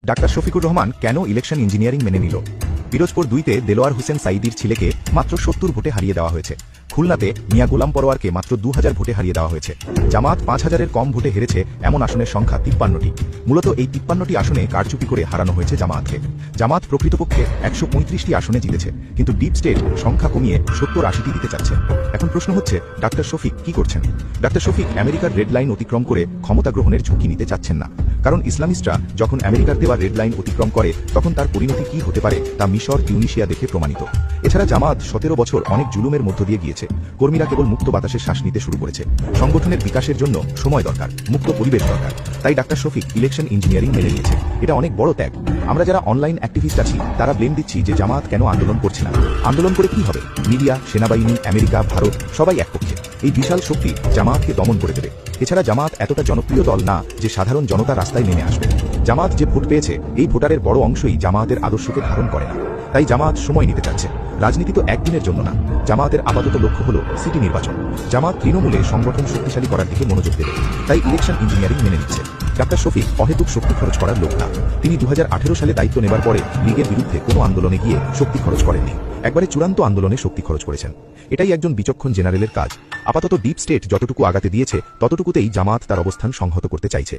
Doctor Shafiqur Rahman কেন election engineering মেনে নিল? পিরোজপুর 2-তে দেলোয়ার হোসেন সাইদির ছেলেকে মাত্র 70 ভোটে হারিয়ে দেওয়া হয়েছে। খুলনাতে মিয়া গোলাম পরোয়ারকে মাত্র 2000 ভোটে হারিয়ে দেওয়া হয়েছে। জামাত 5000-এর কম ভোটে হেরেছে এমন আসনের সংখ্যা 53টি। মূলত এই 53টি আসনে কারচুপি করে হারানো হয়েছে জামাতকে। জামাত প্রকৃতপক্ষে 135টি আসনে জিতেছে, কিন্তু ডিপ স্টেট সংখ্যা কমিয়ে 70-80টি দিতে চাচ্ছে। এখন প্রশ্ন হচ্ছে, ডাক্তার শফিক কি করছেন? ডাক্তার শফিক আমেরিকার রেড লাইন অতিক্রম করে ক্ষমতা গ্রহণের ঝুঁকি নিতে চাচ্ছেন না। কারণ ইসলামিস্টরা যখন আমেরিকার দেওয়া রেড লাইন অতিক্রম করে তখন তার পরিণতি কি হতে পারে তা মিশর, তিউনিসিয়া দেখে প্রমাণিত। এছাড়া জামাত 17 বছর অনেক জুলুমের মধ্য দিয়ে গিয়েছে। কর্মীরা কেবল মুক্ত বাতাসে শ্বাস নিতে শুরু করেছে। সংগঠনের বিকাশের জন্য সময় দরকার, মুক্ত পরিবেশ দরকার। তাই ডাক্তার শফিক ইলেকশন ইঞ্জিনিয়ারিং মেনে নিয়েছে। এটা অনেক বড় ত্যাগ। আমরা যারা অনলাইন অ্যাক্টিভিস্ট আছি তারা ব্লেম দিচ্ছি যে জামাত কেন আন্দোলন করছে না। আন্দোলন করে কি হবে? মিডিয়া, সেনাবাহিনী, আমেরিকা, ভারত সবাই এক পক্ষে। এই বিশাল শক্তি জামাতকে দমন করে দেবে। এছাড়া জামাত এতটা জনপ্রিয় দল না যে সাধারণ জনতা রাস্তায় নেমে আসবে। জামাত যে ভোট পেয়েছে এই ভোটারের বড় অংশই জামাতের আদর্শকে ধারণ করে না। তাই জামাত সময় নিতে চাচ্ছে। রাজনীতি তো একদিনের জন্য না। জামাতের আপাতত লক্ষ্য হলো সিটি নির্বাচন। জামাত তৃণমূলে সংগঠন শক্তিশালী করার দিকে মনোযোগ দেবে। তাই ইলেকশন ইঞ্জিনিয়ারিং মেনে নিচ্ছে। ডাক্তার শফিক অহেতুক শক্তি খরচ করার লোক না। তিনি 2018 সালে দায়িত্ব নেবার পরে লীগের বিরুদ্ধে কোনো আন্দোলনে গিয়ে শক্তি খরচ করেননি। একবারে চূড়ান্ত আন্দোলনে শক্তি খরচ করেছেন। এটাই একজন বিচক্ষণ জেনারেলের কাজ। আপাতত ডিপ স্টেট যতটুকু আগাতে দিয়েছে ততটুকুতেই জামাত তার অবস্থান সংহত করতে চাইছে।